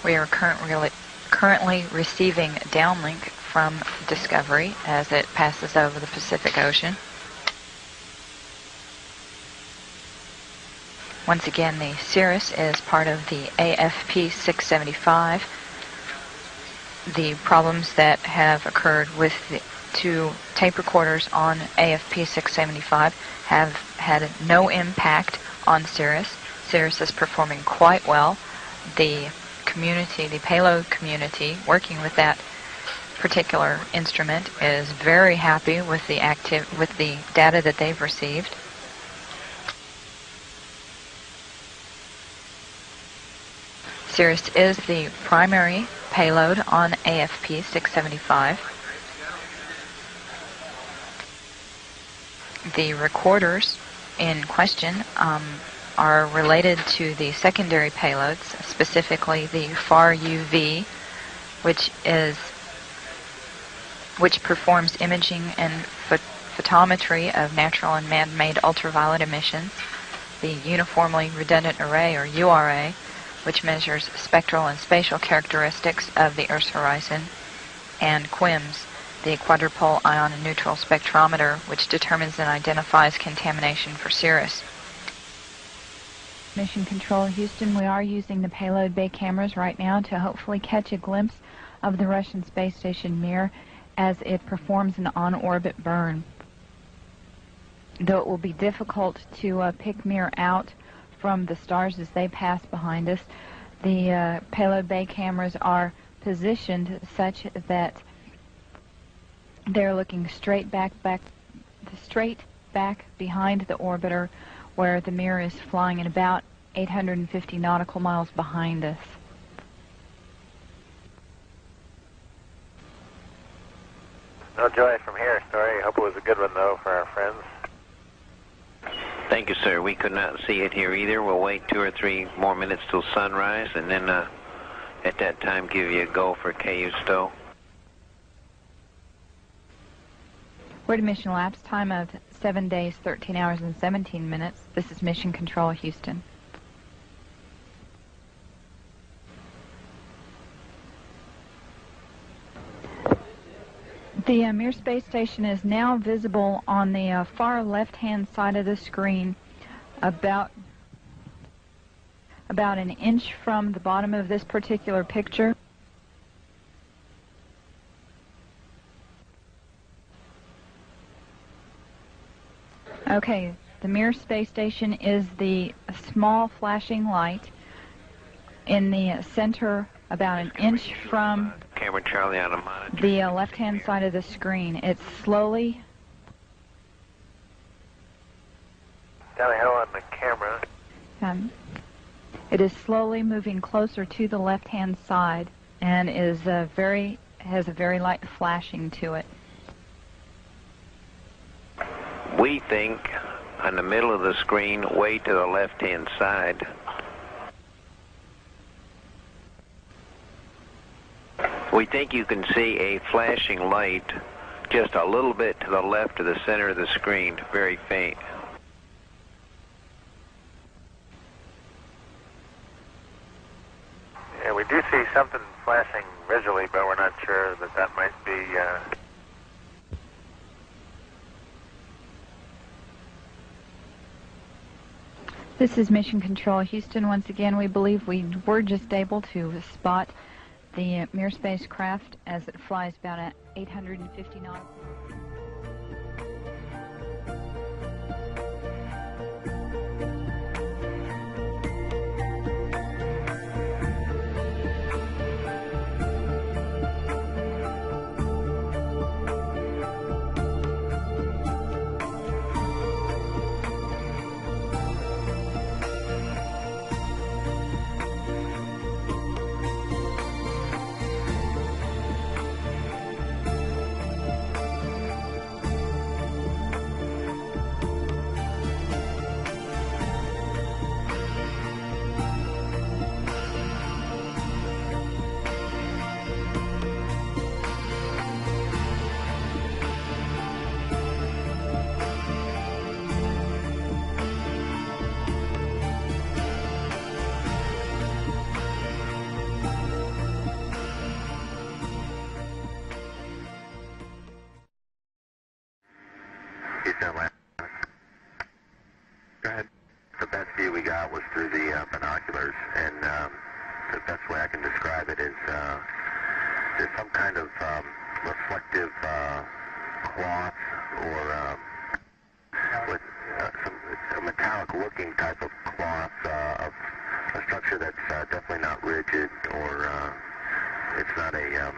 We are currently receiving downlink from Discovery as it passes over the Pacific Ocean. Once again, the Cirrus is part of the AFP 675. The problems that have occurred with the two tape recorders on AFP 675 have had no impact on Cirrus. Cirrus is performing quite well. The community, the payload community working with that particular instrument is very happy with the data that they've received. Cirrus is the primary payload on AFP 675. The recorders in question are related to the secondary payloads, specifically the FAR UV, which performs imaging and photometry of natural and man-made ultraviolet emissions, the Uniformly Redundant Array, or URA, which measures spectral and spatial characteristics of the Earth's horizon, and QIMS, the Quadrupole Ion and Neutral Spectrometer, which determines and identifies contamination for Cirrus. Mission Control Houston, we are using the payload bay cameras right now to hopefully catch a glimpse of the Russian space station Mir as it performs an on-orbit burn. Though it will be difficult to pick Mir out from the stars as they pass behind us, the payload bay cameras are positioned such that they're looking straight back behind the orbiter, where the Mir is flying at about 850 nautical miles behind us. No joy from here, Story. Hope it was a good one, though, for our friends. Thank you, sir. We could not see it here either. We'll wait 2 or 3 more minutes till sunrise, and then at that time give you a go for KU stow. We're at a mission elapsed time of 7 days, 13 hours, and 17 minutes. This is Mission Control Houston. The Mir space station is now visible on the far left-hand side of the screen, about an inch from the bottom of this particular picture. Okay, the Mir space station is the small flashing light in the center, about an inch from Camera Charlie on a monitor. The left-hand side of the screen. It's slowly... Tally ho on the camera. It is slowly moving closer to the left-hand side and is has a very light flashing to it. We think on the middle of the screen, way to the left-hand side. We think you can see a flashing light just a little bit to the left of the center of the screen, very faint. Yeah, we do see something flashing visually, but we're not sure that might be... This is Mission Control Houston. Once again, we believe we were just able to spot the Mir spacecraft as it flies about at 850 knots. Atlanta. Go ahead. The best view we got was through the binoculars, and the best way I can describe it is there's some kind of reflective cloth or with a metallic-looking type of cloth of a structure that's definitely not rigid, or it's not a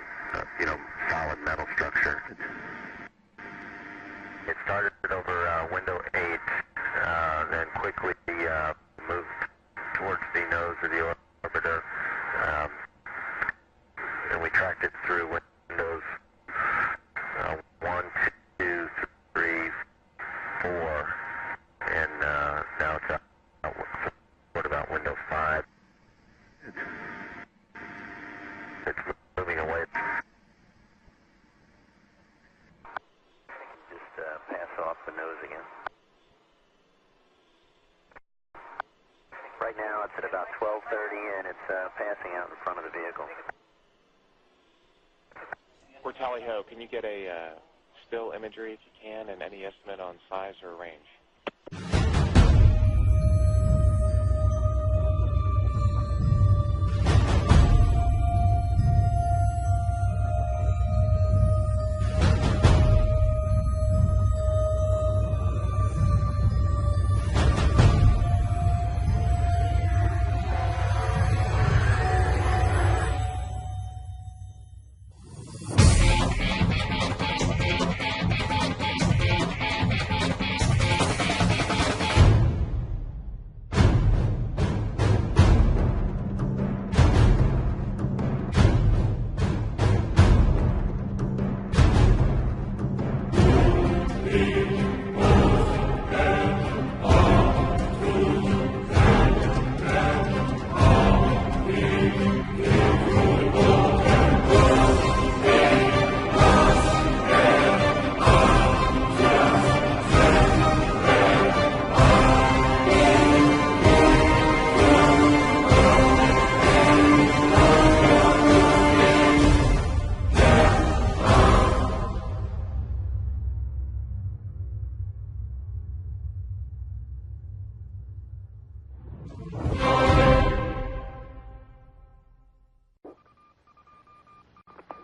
solid metal structure. It started over window 8, then quickly moved towards the nose of the orbiter, and we tracked it through windows 1, 2, 3, 4, and now it's what about window 5? It's moving away. Just pass off the nose again. Right now it's at about 12:30, and it's passing out in front of the vehicle. For Tally Ho, can you get a still imagery if you can, and any estimate on size or range?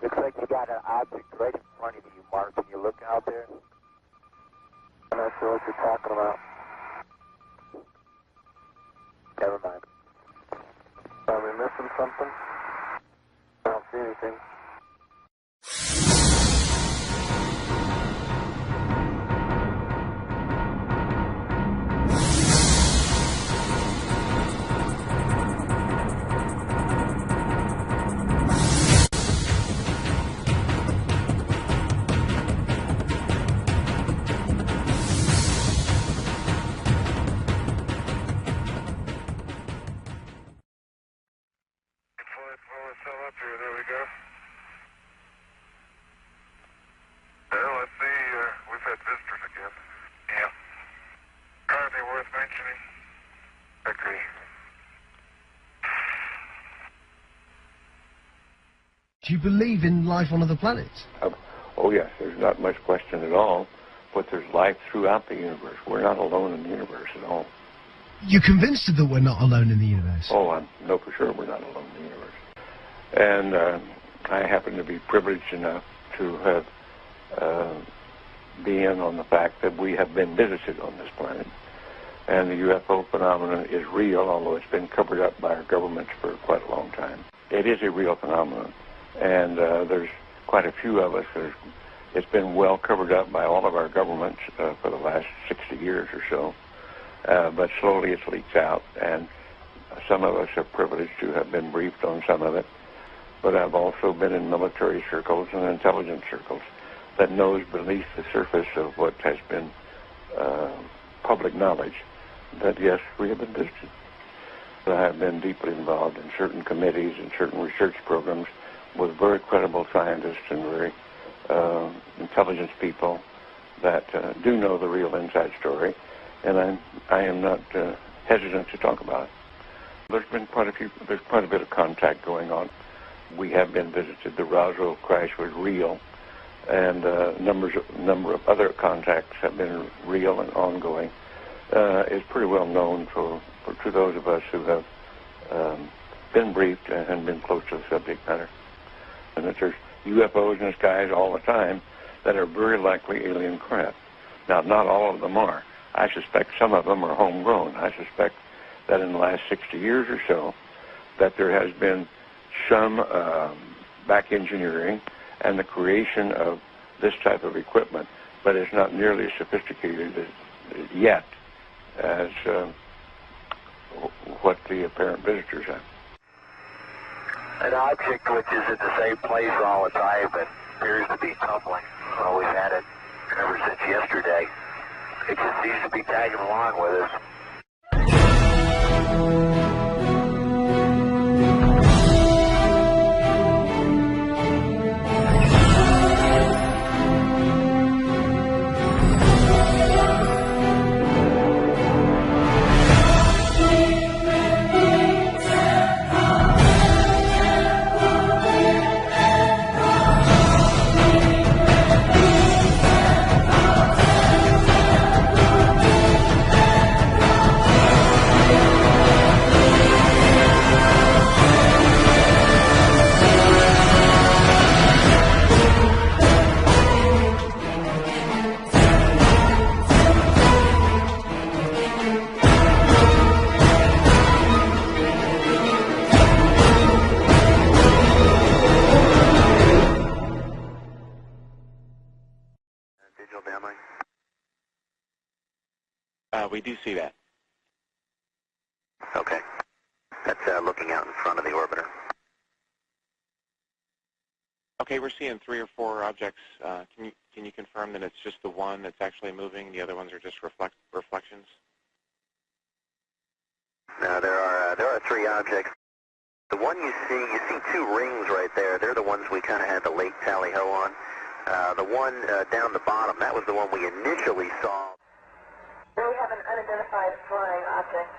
Looks like you got an object right in front of you, Mark. Can you look out there? I'm not sure what you're talking about. Never mind. Are we missing something? I don't see anything. Up here, there we go. Well, let's see, we've had visitors again. Yeah. Probably worth mentioning. Agree. Do you believe in life on other planets? Oh, yes, there's not much question at all, but there's life throughout the universe. We're not alone in the universe at all. You're convinced that we're not alone in the universe? Oh, I know for sure we're not alone in the universe. And I happen to be privileged enough to have be in on the fact that we have been visited on this planet. And the UFO phenomenon is real, although it's been covered up by our governments for quite a long time. It is a real phenomenon, and there's quite a few of us. It's been well covered up by all of our governments for the last 60 years or so, but slowly it's leaked out, and some of us are privileged to have been briefed on some of it. But I've also been in military circles and intelligence circles that knows beneath the surface of what has been public knowledge that, yes, we have been visited. I have been deeply involved in certain committees and certain research programs with very credible scientists and very intelligence people that do know the real inside story, and I am not hesitant to talk about it. There's quite a bit of contact going on. We have been visited. The Roswell crash was real, and number of other contacts have been real and ongoing, is pretty well known to those of us who have been briefed and been close to the subject matter. And that there's UFOs in the skies all the time that are very likely alien craft. Now, not all of them are. I suspect some of them are homegrown. I suspect that in the last 60 years or so, that there has been some back engineering and the creation of this type of equipment, but it's not nearly as sophisticated yet as what the apparent visitors have. An object which is at the same place all the time but appears to be tumbling. Well, we've had it ever since yesterday. It just seems to be tagging along with us. We do see that. Okay. That's looking out in front of the orbiter. Okay, we're seeing 3 or 4 objects. Can you confirm that it's just the one that's actually moving? The other ones are just reflections? No, there are 3 objects. The one you see 2 rings right there. They're the ones we kind of had the late tally-ho on. The one down the bottom, that was the one we initially saw. We have an unidentified flying object.